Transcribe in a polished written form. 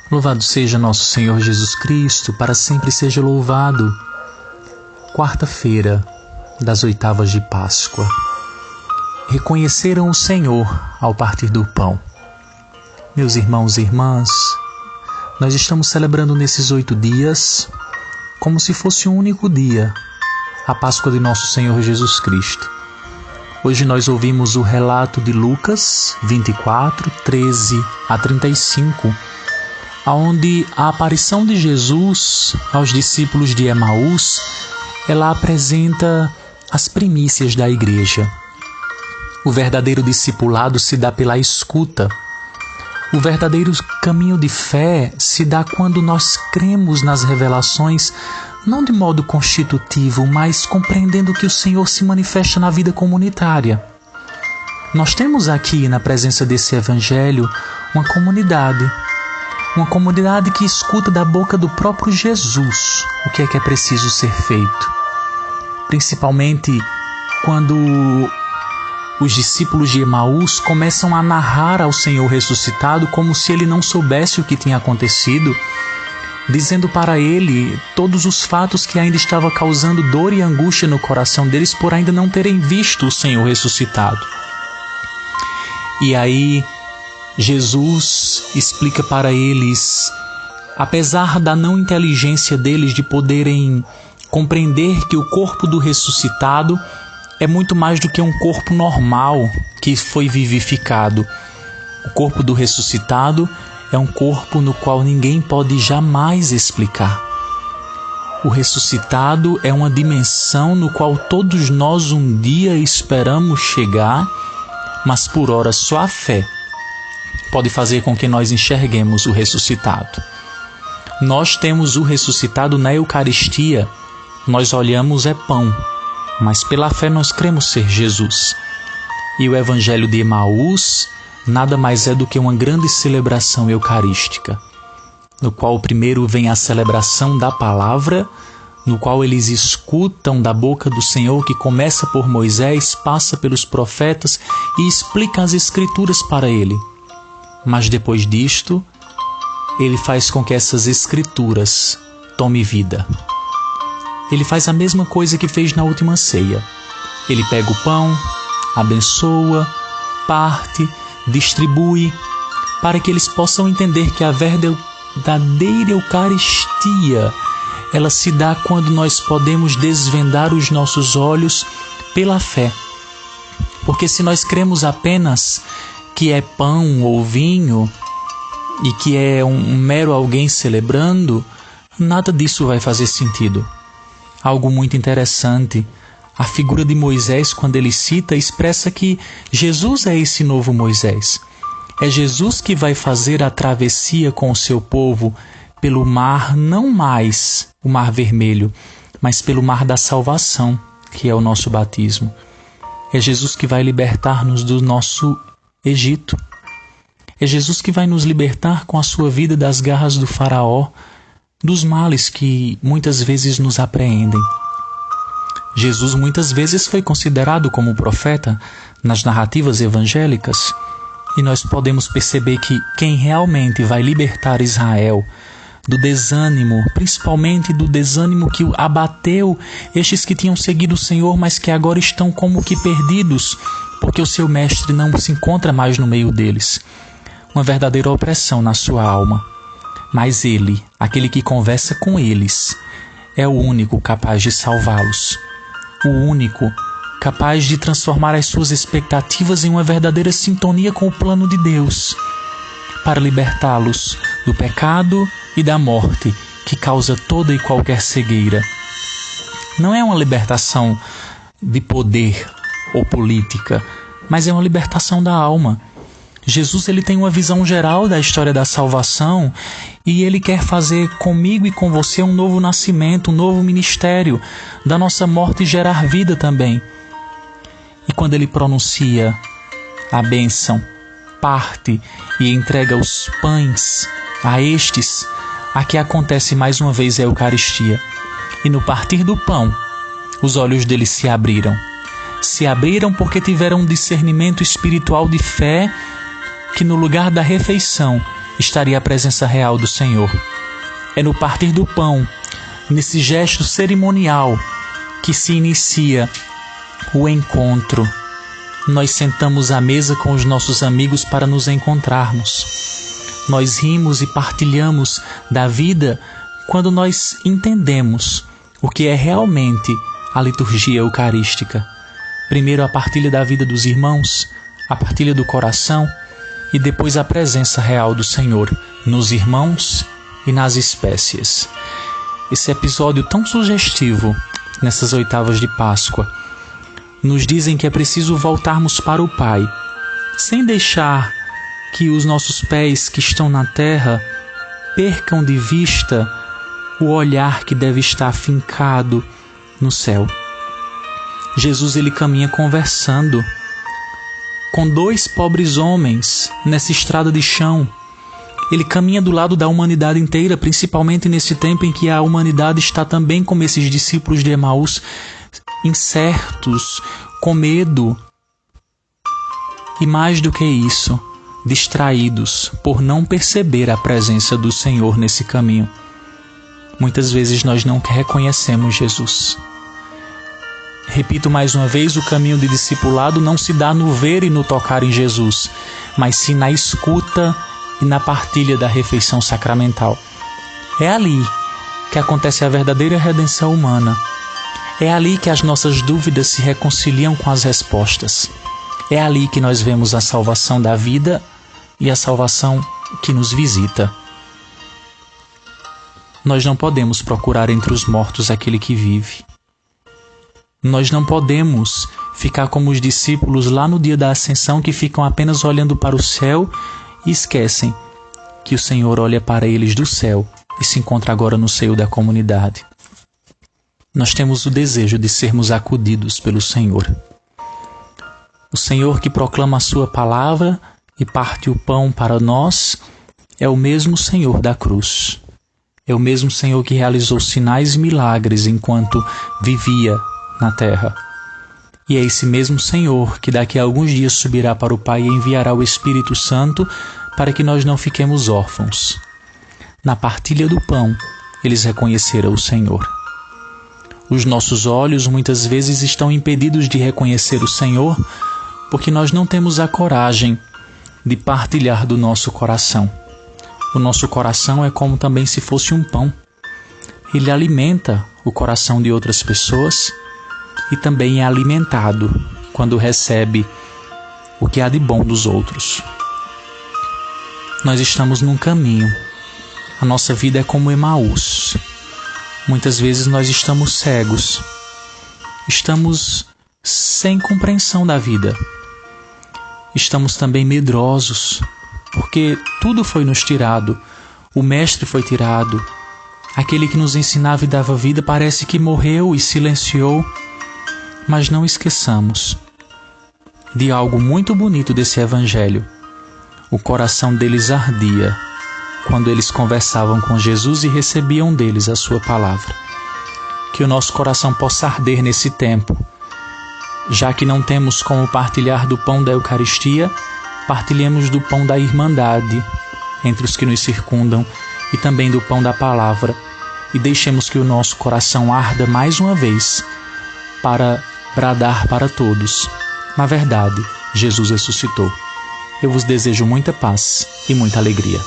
Louvado seja nosso Senhor Jesus Cristo, para sempre seja louvado. Quarta-feira das oitavas de Páscoa. Reconheceram o Senhor ao partir do pão. Meus irmãos e irmãs, nós estamos celebrando nesses 8 dias, como se fosse um único dia, a Páscoa de nosso Senhor Jesus Cristo. Hoje nós ouvimos o relato de Lucas 24, 13 a 35, onde a aparição de Jesus aos discípulos de Emaús, ela apresenta as primícias da igreja. O verdadeiro discipulado se dá pela escuta. O verdadeiro caminho de fé se dá quando nós cremos nas revelações, não de modo constitutivo, mas compreendendo que o Senhor se manifesta na vida comunitária. Nós temos aqui, na presença desse Evangelho, uma comunidade que escuta da boca do próprio Jesus o que é preciso ser feito. Principalmente quando os discípulos de Emaús começam a narrar ao Senhor ressuscitado como se ele não soubesse o que tinha acontecido, dizendo para ele todos os fatos que ainda estavam causando dor e angústia no coração deles por ainda não terem visto o Senhor ressuscitado. E aí Jesus explica para eles, apesar da não inteligência deles de poderem compreender que o corpo do ressuscitado é muito mais do que um corpo normal que foi vivificado. O corpo do ressuscitado é um corpo no qual ninguém pode jamais explicar. O ressuscitado é uma dimensão no qual todos nós um dia esperamos chegar, mas por ora só a fé pode fazer com que nós enxerguemos o ressuscitado. Nós temos o ressuscitado na Eucaristia, nós olhamos é pão, mas pela fé nós cremos ser Jesus. E o Evangelho de Emaús nada mais é do que uma grande celebração eucarística, no qual primeiro vem a celebração da palavra, no qual eles escutam da boca do Senhor, que começa por Moisés, passa pelos profetas e explica as Escrituras para ele. Mas depois disto, ele faz com que essas Escrituras tomem vida. Ele faz a mesma coisa que fez na última ceia. Ele pega o pão, abençoa, parte, distribui, para que eles possam entender que a verdadeira Eucaristia, ela se dá quando nós podemos desvendar os nossos olhos pela fé. Porque se nós cremos apenas que é pão ou vinho e que é um mero alguém celebrando, nada disso vai fazer sentido. Algo muito interessante, a figura de Moisés, quando ele cita, expressa que Jesus é esse novo Moisés. É Jesus que vai fazer a travessia com o seu povo pelo mar, não mais o mar vermelho, mas pelo mar da salvação, que é o nosso batismo. É Jesus que vai libertar-nos do nosso Egito. É Jesus que vai nos libertar com a sua vida das garras do faraó, dos males que muitas vezes nos apreendem. Jesus muitas vezes foi considerado como profeta nas narrativas evangélicas, e nós podemos perceber que quem realmente vai libertar Israel do desânimo, principalmente do desânimo que abateu estes que tinham seguido o Senhor, mas que agora estão como que perdidos, porque o seu mestre não se encontra mais no meio deles. Uma verdadeira opressão na sua alma. Mas ele, aquele que conversa com eles, é o único capaz de salvá-los. O único capaz de transformar as suas expectativas em uma verdadeira sintonia com o plano de Deus, para libertá-los do pecado e da morte que causa toda e qualquer cegueira. Não é uma libertação de poder ou política, mas é uma libertação da alma. Jesus, ele tem uma visão geral da história da salvação e ele quer fazer comigo e com você um novo nascimento, um novo ministério, da nossa morte gerar vida também. E quando ele pronuncia a bênção, parte e entrega os pães a estes, aqui acontece mais uma vez a Eucaristia. E no partir do pão, os olhos deles se abriram. Se abriram porque tiveram um discernimento espiritual de fé, que no lugar da refeição, estaria a presença real do Senhor. É no partir do pão, nesse gesto cerimonial, que se inicia o encontro. Nós sentamos à mesa com os nossos amigos para nos encontrarmos. Nós rimos e partilhamos da vida quando nós entendemos o que é realmente a liturgia eucarística. Primeiro a partilha da vida dos irmãos, a partilha do coração e depois a presença real do Senhor nos irmãos e nas espécies. Esse episódio tão sugestivo nessas oitavas de Páscoa nos dizem que é preciso voltarmos para o Pai, sem deixar que os nossos pés que estão na terra percam de vista o olhar que deve estar fincado no céu. Jesus ele caminha conversando com dois pobres homens nessa estrada de chão. Ele caminha do lado da humanidade inteira, principalmente nesse tempo em que a humanidade está também como esses discípulos de Emaús, incertos, com medo e, mais do que isso, distraídos por não perceber a presença do Senhor nesse caminho. Muitas vezes nós não reconhecemos Jesus. Repito mais uma vez, o caminho de discipulado não se dá no ver e no tocar em Jesus, mas sim na escuta e na partilha da refeição sacramental. É ali que acontece a verdadeira redenção humana. É ali que as nossas dúvidas se reconciliam com as respostas. É ali que nós vemos a salvação da vida e a salvação que nos visita. Nós não podemos procurar entre os mortos aquele que vive. Nós não podemos ficar como os discípulos lá no dia da ascensão, que ficam apenas olhando para o céu e esquecem que o Senhor olha para eles do céu e se encontra agora no seio da comunidade. Nós temos o desejo de sermos acudidos pelo Senhor. O Senhor que proclama a sua palavra e parte o pão para nós é o mesmo Senhor da cruz. É o mesmo Senhor que realizou sinais e milagres enquanto vivia na terra. E é esse mesmo Senhor que daqui a alguns dias subirá para o Pai e enviará o Espírito Santo para que nós não fiquemos órfãos. Na partilha do pão, eles reconheceram o Senhor. Os nossos olhos muitas vezes estão impedidos de reconhecer o Senhor porque nós não temos a coragem de partilhar do nosso coração. O nosso coração é como também se fosse um pão. Ele alimenta o coração de outras pessoas e também é alimentado quando recebe o que há de bom dos outros. Nós estamos num caminho. A nossa vida é como Emaús. Muitas vezes nós estamos cegos. Estamos sem compreensão da vida. Estamos também medrosos, porque tudo foi nos tirado. O Mestre foi tirado. Aquele que nos ensinava e dava vida parece que morreu e silenciou. Mas não esqueçamos de algo muito bonito desse Evangelho. O coração deles ardia quando eles conversavam com Jesus e recebiam deles a sua palavra. Que o nosso coração possa arder nesse tempo. Já que não temos como partilhar do pão da Eucaristia, partilhemos do pão da irmandade entre os que nos circundam e também do pão da palavra. E deixemos que o nosso coração arda mais uma vez para bradar para todos: na verdade, Jesus ressuscitou. Eu vos desejo muita paz e muita alegria.